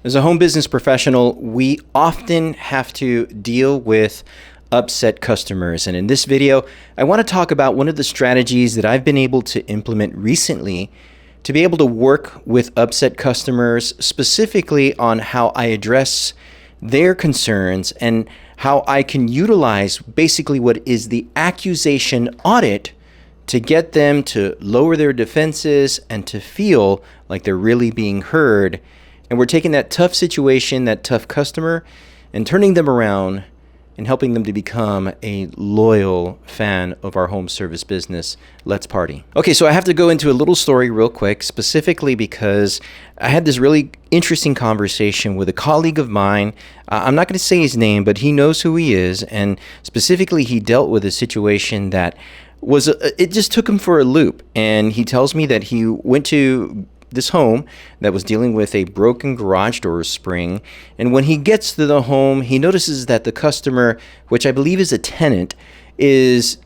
As a home business professional, we often have to deal with upset customers. And in this video, I want to talk about one of the strategies that I've been able to implement recently to be able to work with upset customers, specifically on how I address their concerns and how I can utilize basically what is the accusation audit to get them to lower their defenses and to feel like they're really being heard. And we're taking that tough situation, that tough customer, and turning them around and helping them to become a loyal fan of our home service business. Let's party. Okay, so I have to go into a little story real quick, specifically because I had this really interesting conversation with a colleague of mine. I'm not going to say his name, but he knows who he is. And specifically, he dealt with a situation that it just took him for a loop. And he tells me that he went to this home that was dealing with a broken garage door spring. And when he gets to the home, he notices that the customer, which I believe is a tenant, he's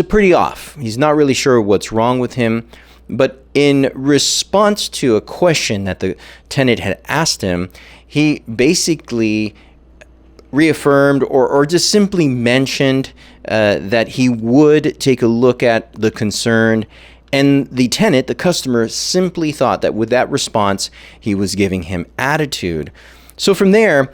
a pretty off. He's not really sure what's wrong with him. But in response to a question that the tenant had asked him, he basically reaffirmed or just simply mentioned that he would take a look at the concern. And the tenant, the customer, simply thought that with that response, he was giving him attitude. So from there,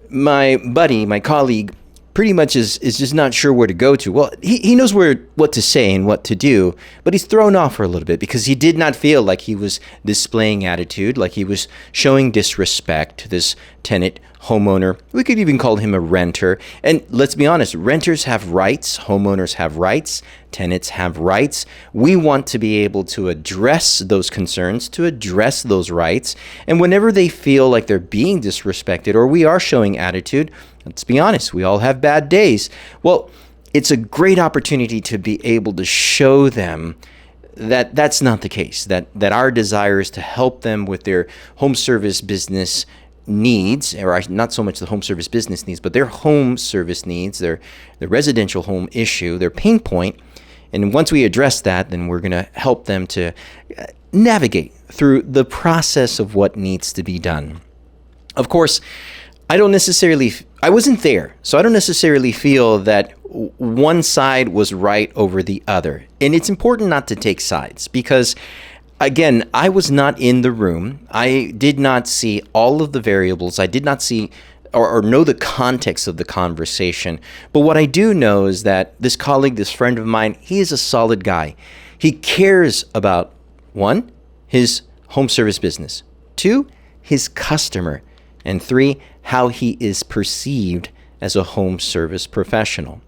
my buddy, my colleague, pretty much is just not sure where to go to. Well, he knows what to say and what to do, but he's thrown off for a little bit because he did not feel like he was displaying attitude, like he was showing disrespect to this tenant homeowner. We could even call him a renter. And let's be honest, renters have rights, homeowners have rights, tenants have rights. We want to be able to address those concerns, to address those rights. And whenever they feel like they're being disrespected or we are showing attitude, let's be honest, we all have bad days. Well, it's a great opportunity to be able to show them that that's not the case, that our desire is to help them with their home service business needs, or not so much the home service business needs, but their home service needs, their residential home issue, their pain point. And once we address that, then we're going to help them to navigate through the process of what needs to be done. Of course, I wasn't there, so I don't necessarily feel that one side was right over the other. And it's important not to take sides because, again, I was not in the room. I did not see all of the variables. I did not see or know the context of the conversation. But what I do know is that this colleague, this friend of mine, he is a solid guy. He cares about, one, his home service business, two, his customer, and three, how he is perceived as a home service professional.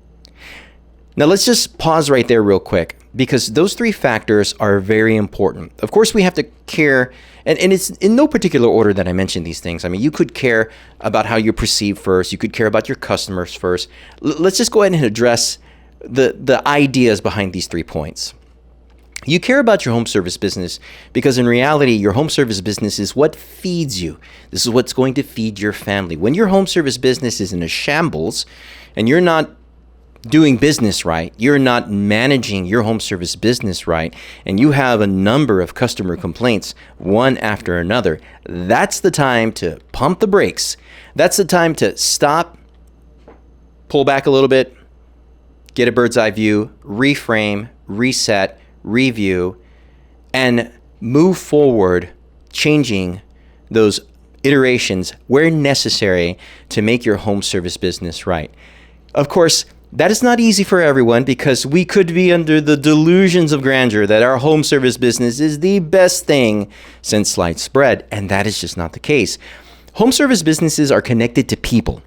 Now, let's just pause right there real quick because those three factors are very important. Of course, we have to care, and it's in no particular order that I mentioned these things. I mean, you could care about how you're perceived first. You could care about your customers first. Let's just go ahead and address the ideas behind these 3 points. You care about your home service business because in reality, your home service business is what feeds you. This is what's going to feed your family. When your home service business is in a shambles and you're not doing business right, you're not managing your home service business right, and you have a number of customer complaints, one after another, that's the time to pump the brakes. That's the time to stop, pull back a little bit, get a bird's eye view, reframe, reset, review, and move forward, changing those iterations where necessary to make your home service business right. Of course, that is not easy for everyone because we could be under the delusions of grandeur that our home service business is the best thing since sliced bread, and that is just not the case. Home service businesses are connected to people.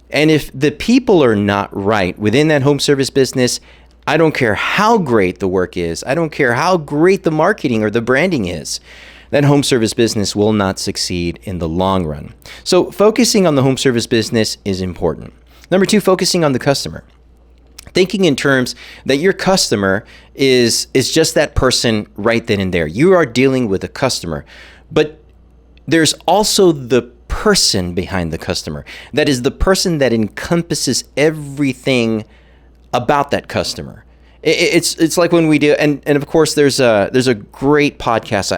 And if the people are not right within that home service business, I don't care how great the work is. I don't care how great the marketing or the branding is. That home service business will not succeed in the long run. So focusing on the home service business is important. Number two, focusing on the customer. Thinking in terms that your customer is just that person right then and there. You are dealing with a customer, but there's also the person behind the customer. That is the person that encompasses everything about that customer. It's like when we do, and of course there's a great podcast.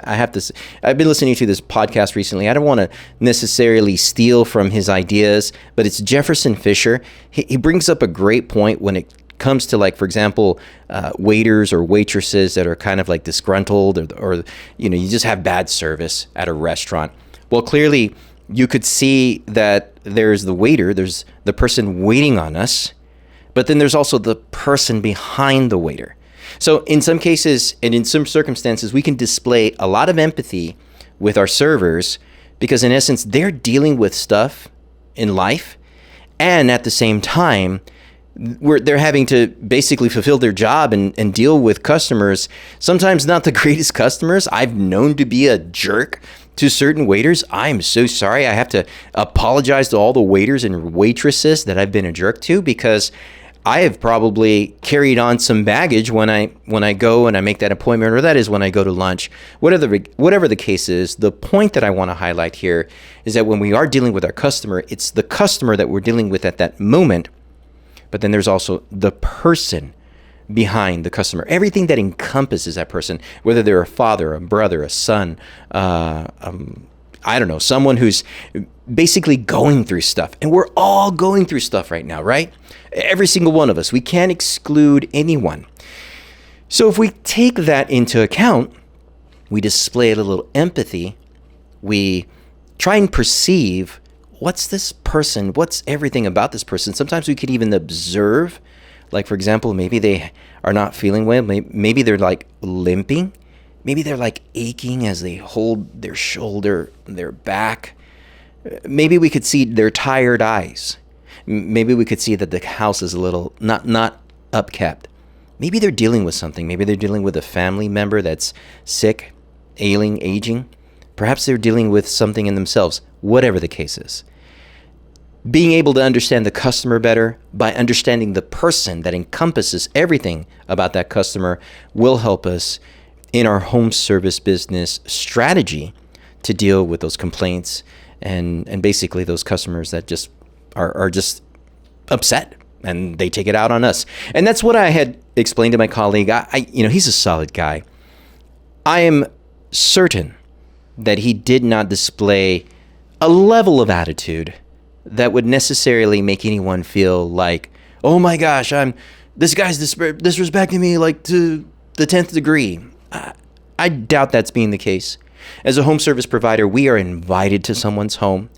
I've been listening to this podcast recently. I don't want to necessarily steal from his ideas, but it's Jefferson Fisher. He brings up a great point when it comes to, like, for example, waiters or waitresses that are kind of like disgruntled, or you just have bad service at a restaurant. Well, clearly you could see that there's the waiter, there's the person waiting on us, but then there's also the person behind the waiter. So in some cases and in some circumstances, we can display a lot of empathy with our servers because in essence, they're dealing with stuff in life, and at the same time, they're having to basically fulfill their job and deal with customers, sometimes not the greatest customers. I've known to be a jerk to certain waiters. I'm so sorry. I have to apologize to all the waiters and waitresses that I've been a jerk to, because I have probably carried on some baggage when I go and I make that appointment, or that is when I go to lunch. Whatever the case is, the point that I want to highlight here is that when we are dealing with our customer, it's the customer that we're dealing with at that moment. But then there's also the person behind the customer, everything that encompasses that person, whether they're a father, a brother, a son, I don't know, someone who's basically going through stuff. And we're all going through stuff right now, right? Every single one of us. We can't exclude anyone. So if we take that into account, we display a little empathy. We try and perceive, what's this person? What's everything about this person? Sometimes we could even observe, like, for example, maybe they are not feeling well. Maybe they're like limping. Maybe they're like aching as they hold their shoulder, their back. Maybe we could see their tired eyes. Maybe we could see that the house is a little not upkept. Maybe they're dealing with something. Maybe they're dealing with a family member that's sick, ailing, aging. Perhaps they're dealing with something in themselves, whatever the case is. Being able to understand the customer better by understanding the person that encompasses everything about that customer will help us in our home service business strategy to deal with those complaints and basically those customers that just are just upset and they take it out on us. And that's what I had explained to my colleague. He's a solid guy. I am certain that he did not display a level of attitude that would necessarily make anyone feel like, oh my gosh, this guy's disrespecting me like to the 10th degree. I doubt that's being the case. As a home service provider, we are invited to someone's home.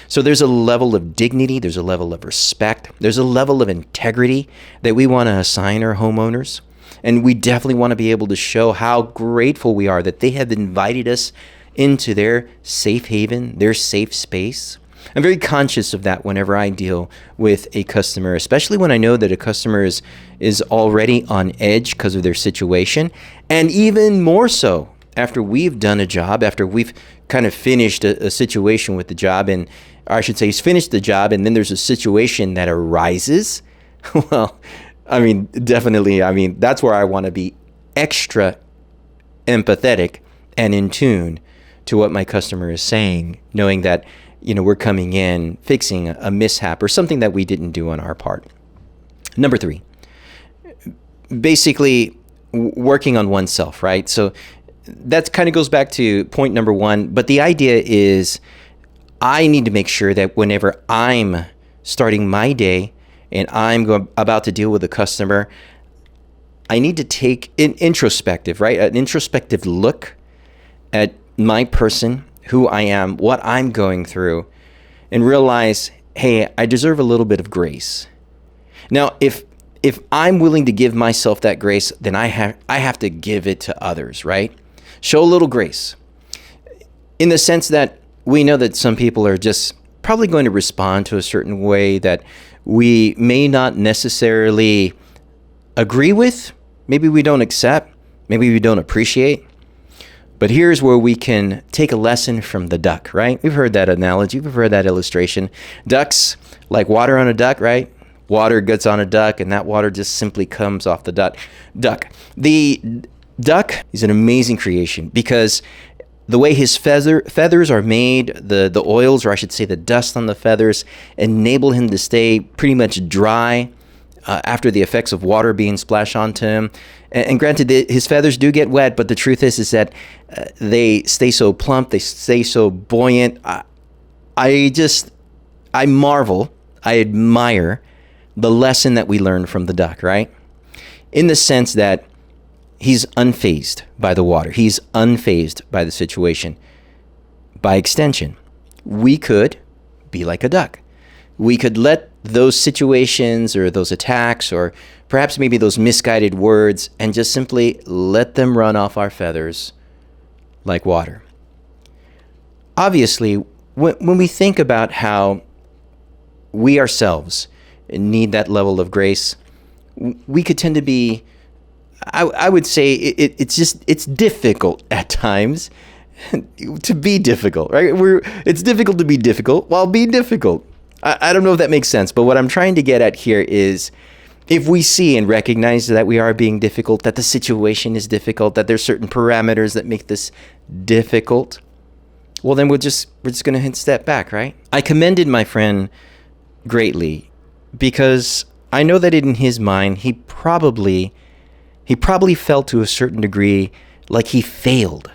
So there's a level of dignity, there's a level of respect, there's a level of integrity that we want to assign our homeowners. And we definitely want to be able to show how grateful we are that they have invited us into their safe haven, their safe space. I'm very conscious of that whenever I deal with a customer, especially when I know that a customer is already on edge because of their situation. And even more so after we've done a job, after we've kind of finished a situation with the job, and or I should say he's finished the job, and then there's a situation that arises. Well, definitely, that's where I want to be extra empathetic and in tune to what my customer is saying, knowing that, we're coming in, fixing a mishap or something that we didn't do on our part. Number 3, basically working on oneself, right? So that kind of goes back to point number 1, but the idea is I need to make sure that whenever I'm starting my day and I'm about to deal with a customer, I need to take an introspective look at my person, who I am, what I'm going through, and realize, hey, I deserve a little bit of grace. Now, if I'm willing to give myself that grace, then I have to give it to others, right? Show a little grace. In the sense that we know that some people are just probably going to respond to a certain way that we may not necessarily agree with, maybe we don't accept, maybe we don't appreciate. But here's where we can take a lesson from the duck, right? We've heard that analogy. We've heard that illustration. Ducks, like water on a duck, right? Water gets on a duck, and that water just simply comes off the duck. The duck is an amazing creation because the way his feathers are made, the oils, or I should say the dust on the feathers, enable him to stay pretty much dry after the effects of water being splashed onto him. And granted, his feathers do get wet, but the truth is that they stay so plump, they stay so buoyant. I marvel, I admire the lesson that we learned from the duck, right? In the sense that he's unfazed by the water. He's unfazed by the situation. By extension, we could be like a duck. We could let those situations or those attacks or perhaps maybe those misguided words and just simply let them run off our feathers like water. Obviously, when we think about how we ourselves need that level of grace, we could tend to be, I would say it's difficult at times to be difficult, right? It's difficult to be difficult while being difficult. I don't know if that makes sense, but what I'm trying to get at here is if we see and recognize that we are being difficult, that the situation is difficult, that there's certain parameters that make this difficult, well, then we're just going to step back, right? I commended my friend greatly because I know that in his mind, he probably felt to a certain degree like he failed.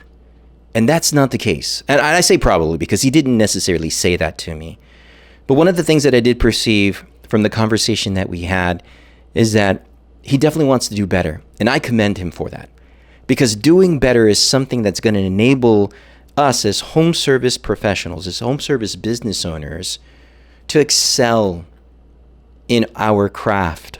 And that's not the case. And I say probably because he didn't necessarily say that to me. But one of the things that I did perceive from the conversation that we had is that he definitely wants to do better. And I commend him for that. Because doing better is something that's going to enable us as home service professionals, as home service business owners, to excel in our craft.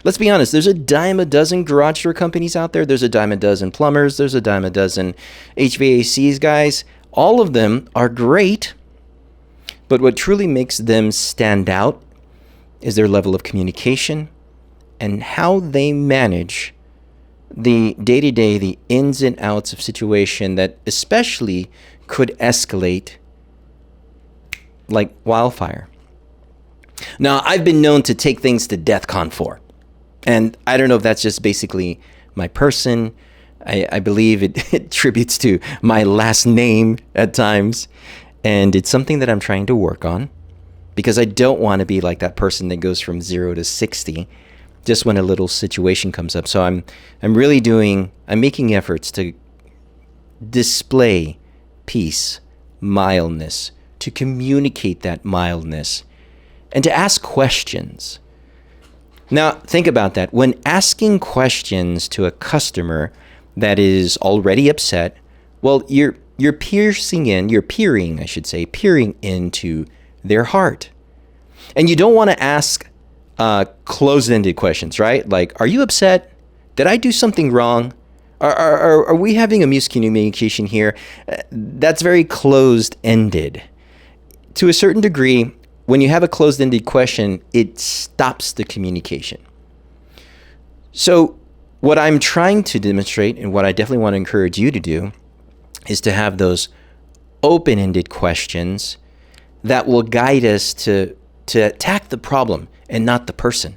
Let's be honest, there's a dime a dozen garage door companies out there. There's a dime a dozen plumbers. There's a dime a dozen HVACs guys. All of them are great. But what truly makes them stand out is their level of communication and how they manage the day-to-day, the ins and outs of situation that especially could escalate like wildfire. Now, I've been known to take things to DEFCON 4. And I don't know if that's just basically my person. I believe it attributes to my last name at times. And it's something that I'm trying to work on because I don't want to be like that person that goes from 0 to 60 just when a little situation comes up. So I'm making efforts to display peace, mildness, to communicate that mildness, and to ask questions. Now, think about that. When asking questions to a customer that is already upset, well, you're peering into their heart. And you don't want to ask closed-ended questions, right? Like, are you upset? Did I do something wrong? Are we having a miscommunication here? That's very closed-ended. To a certain degree, when you have a closed-ended question, it stops the communication. So what I'm trying to demonstrate, and what I definitely want to encourage you to do, is to have those open-ended questions that will guide us to attack the problem and not the person.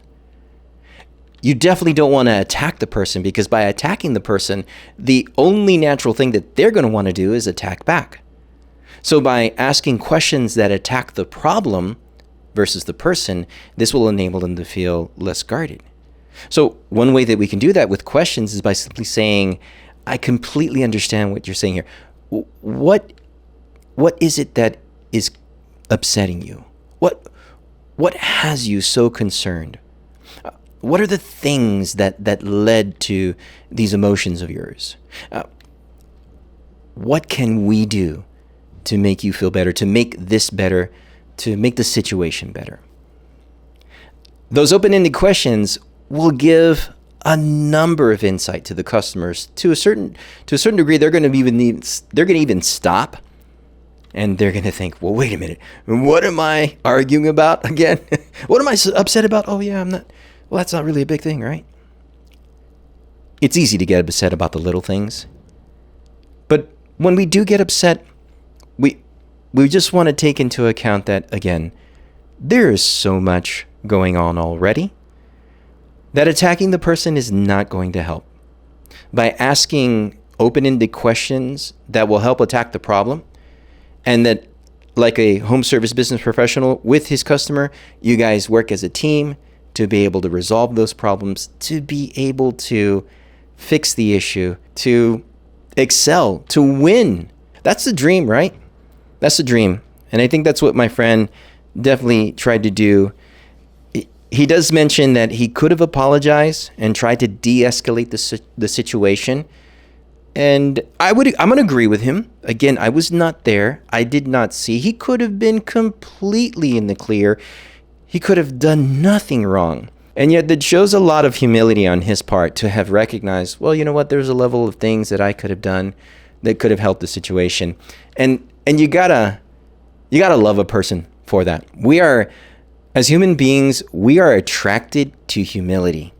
You definitely don't want to attack the person because by attacking the person, the only natural thing that they're going to want to do is attack back. So by asking questions that attack the problem versus the person, this will enable them to feel less guarded. So one way that we can do that with questions is by simply saying, I completely understand what you're saying here. What is it that is upsetting you? What has you so concerned? What are the things that led to these emotions of yours? What can we do to make you feel better, to make this better, to make the situation better? Those open-ended questions will give a number of insight to the customers. To a certain degree, they're going to even stop, and they're going to think, well, wait a minute, what am I arguing about again? What am I upset about? Oh yeah, I'm not. Well, that's not really a big thing, right? It's easy to get upset about the little things, but when we do get upset, we just want to take into account that, again, there is so much going on already that attacking the person is not going to help. By asking open-ended questions that will help attack the problem, and that, like a home service business professional with his customer, you guys work as a team to be able to resolve those problems, to be able to fix the issue, to excel, to win. That's the dream, right? That's the dream. And I think that's what my friend definitely tried to do. He does mention that he could have apologized and tried to de-escalate the situation. And I'm going to agree with him. Again, I was not there. I did not see. He could have been completely in the clear. He could have done nothing wrong. And yet that shows a lot of humility on his part to have recognized, well, you know what, there's a level of things that I could have done that could have helped the situation. And you gotta love a person for that. We are, as human beings, we are attracted to humility.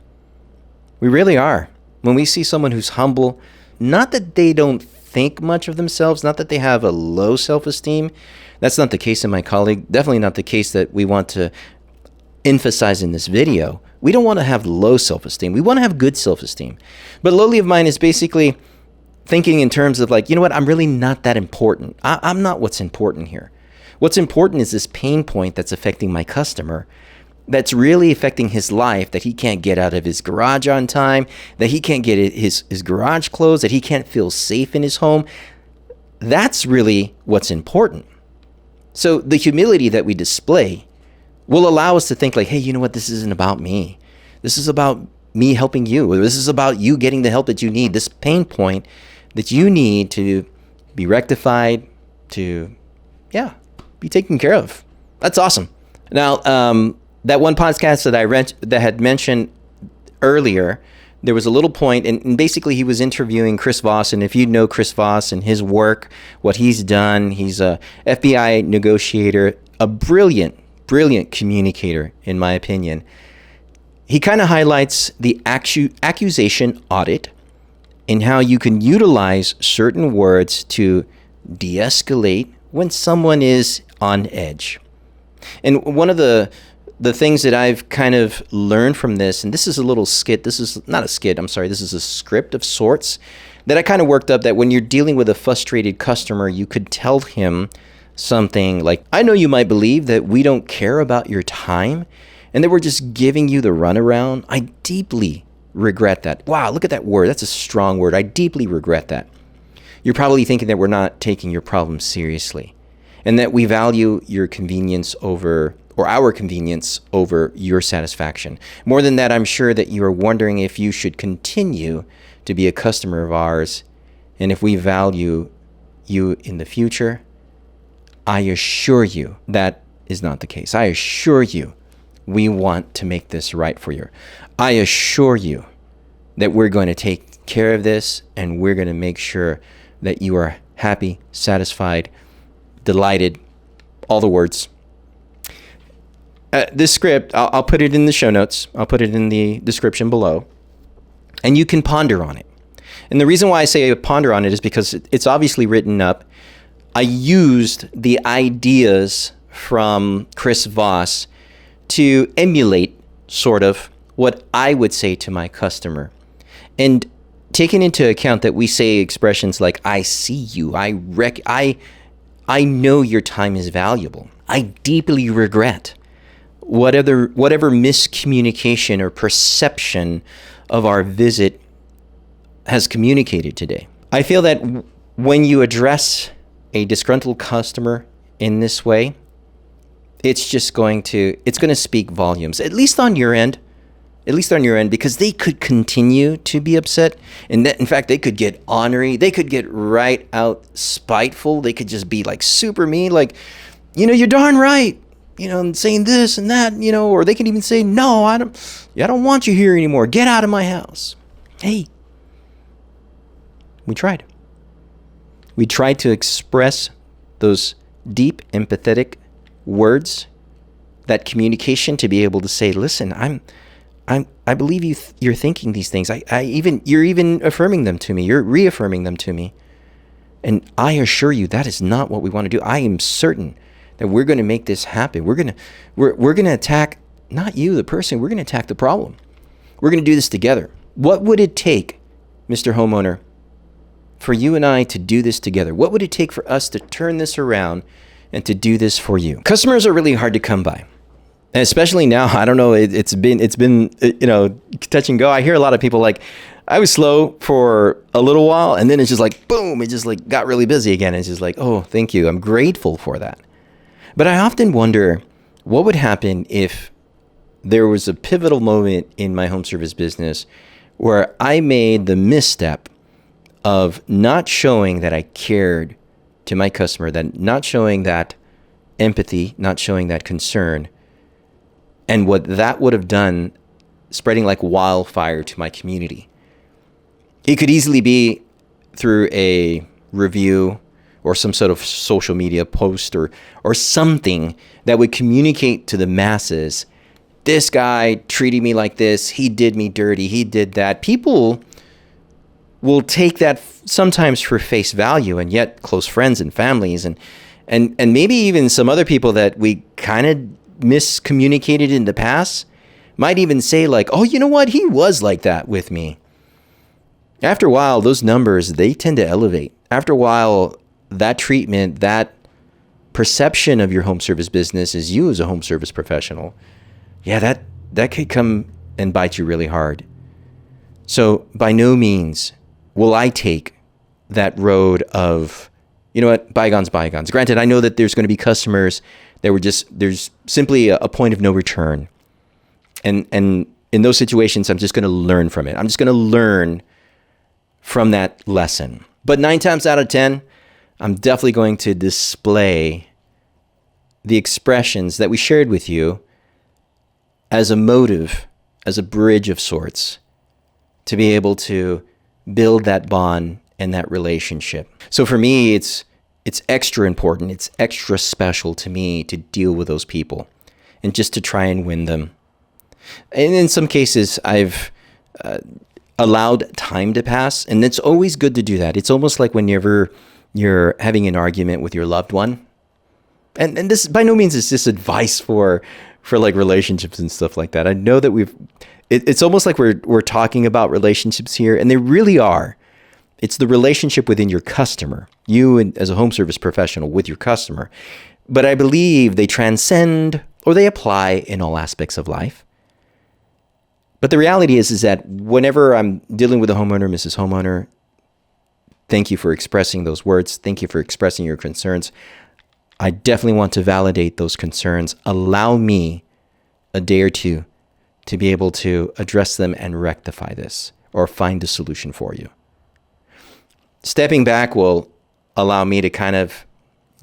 We really are. When we see someone who's humble, not that they don't think much of themselves, not that they have a low self-esteem. That's not the case in my colleague. Definitely not the case that we want to emphasize in this video. We don't want to have low self-esteem. We want to have good self-esteem. But lowly of mind is basically thinking in terms of like, you know what, I'm really not that important. I'm not what's important here. What's important is this pain point that's affecting my customer, that's really affecting his life, that he can't get out of his garage on time, that he can't get his garage closed, that he can't feel safe in his home. That's really what's important. So the humility that we display will allow us to think like, hey, you know what? This isn't about me. This is about me helping you. Or this is about you getting the help that you need. This pain point that you need to be rectified, to, be taken care of. That's awesome. Now, that one podcast that had mentioned earlier, there was a little point, and basically he was interviewing Chris Voss. And if you know Chris Voss and his work, what he's done, he's a FBI negotiator, a brilliant communicator, in my opinion. He kind of highlights the accusation audit and how you can utilize certain words to de-escalate when someone is on edge. And one of the things that I've kind of learned from this, and this is a little skit, this is not a skit, I'm sorry, this is a script of sorts that I kind of worked up, that when you're dealing with a frustrated customer, you could tell him something like, I know you might believe that we don't care about your time and that we're just giving you the runaround. I deeply regret that. Wow, look at that word. That's a strong word. I deeply regret that. You're probably thinking that we're not taking your problem seriously and that we value your convenience over, or our convenience over your satisfaction. More than that, I'm sure that you are wondering if you should continue to be a customer of ours and if we value you in the future. I assure you that is not the case. I assure you we want to make this right for you. I assure you that we're going to take care of this and we're going to make sure that you are happy, satisfied, delighted, all the words. This script, I'll put it in the show notes. I'll put it in the description below. And you can ponder on it. And the reason why I say ponder on it is because it's obviously written up. I used the ideas from Chris Voss to emulate sort of what I would say to my customer. And taking into account that we say expressions like, I see you, I know your time is valuable. I deeply regret whatever miscommunication or perception of our visit has communicated today. I feel that when you address a disgruntled customer in this way, it's going to speak volumes, at least on your end, because they could continue to be upset. And that, in fact, they could get ornery. They could get right out spiteful. They could just be like super mean, like, you're darn right, and saying this and that, or they can even say, no, I don't want you here anymore. Get out of my house. Hey, we tried. We tried to express those deep, empathetic words, that communication, to be able to say, listen, I believe you're thinking these things. You're even affirming them to me. You're reaffirming them to me. And I assure you that is not what we want to do. I am certain that we're going to make this happen. We're going to attack not you, the person. We're going to attack the problem. We're going to do this together. What would it take, Mr. Homeowner, for you and I to do this together? What would it take for us to turn this around and to do this for you? Customers are really hard to come by. And especially now, I don't know, it's been touch and go. I hear a lot of people like, I was slow for a little while, and then it's just like, boom, it just like got really busy again. It's just like, oh, thank you. I'm grateful for that. But I often wonder what would happen if there was a pivotal moment in my home service business where I made the misstep of not showing that I cared to my customer, that not showing that empathy, not showing that concern, and what that would have done spreading like wildfire to my community. It could easily be through a review or some sort of social media post or something that would communicate to the masses, this guy treated me like this, he did me dirty, he did that. People will take that sometimes for face value, and yet close friends and families and maybe even some other people that we kind of miscommunicated in the past might even say like, oh, you know what? He was like that with me. After a while, those numbers, they tend to elevate. After a while, that treatment, that perception of your home service business as you as a home service professional, yeah, that could come and bite you really hard. So by no means will I take that road of, you know what, bygones, bygones. Granted, I know that there's going to be customers that there's simply a point of no return. And in those situations, I'm just going to learn from it. I'm just going to learn from that lesson. But 9 times out of 10, I'm definitely going to display the expressions that we shared with you as a motive, as a bridge of sorts, to be able to build that bond and that relationship. So for me, it's extra important. It's extra special to me to deal with those people and just to try and win them. And in some cases, I've allowed time to pass, and it's always good to do that. It's almost like whenever you're having an argument with your loved one, and this by no means is this advice for like relationships and stuff like that. I know that it's almost like we're talking about relationships here, and they really are. It's the relationship within your customer, you and as a home service professional with your customer. But I believe they transcend or they apply in all aspects of life. But the reality is that whenever I'm dealing with a homeowner, Mrs. Homeowner, thank you for expressing those words. Thank you for expressing your concerns. I definitely want to validate those concerns. Allow me a day or two to be able to address them and rectify this or find a solution for you. Stepping back will allow me to kind of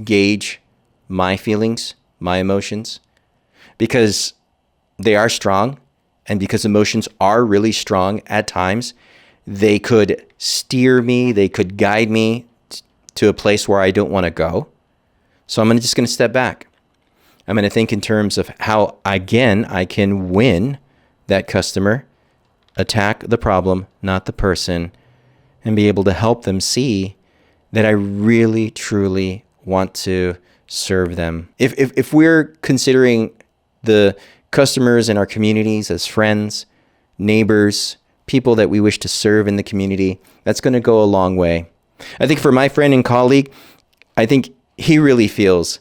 gauge my feelings, my emotions, because they are strong, and because emotions are really strong at times, they could steer me, they could guide me to a place where I don't want to go. So I'm just going to step back. I'm going to think in terms of how, again, I can win that customer, attack the problem, not the person, and be able to help them see that I really, truly want to serve them. If we're considering the customers in our communities as friends, neighbors, people that we wish to serve in the community, that's going to go a long way. I think for my friend and colleague, I think he really feels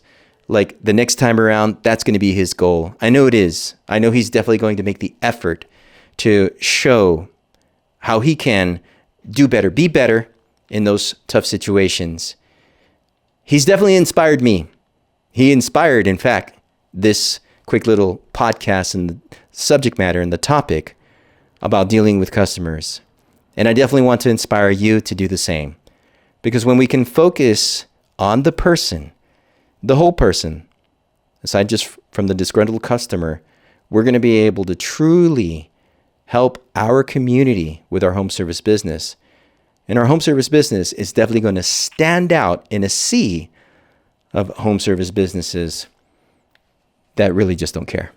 like the next time around, that's going to be his goal. I know it is. I know he's definitely going to make the effort to show how he can do better, be better in those tough situations. He's definitely inspired me. He inspired, in fact, this quick little podcast and the subject matter and the topic about dealing with customers. And I definitely want to inspire you to do the same. Because when we can focus on the person, the whole person, aside just from the disgruntled customer, we're going to be able to truly help our community with our home service business. And our home service business is definitely going to stand out in a sea of home service businesses that really just don't care.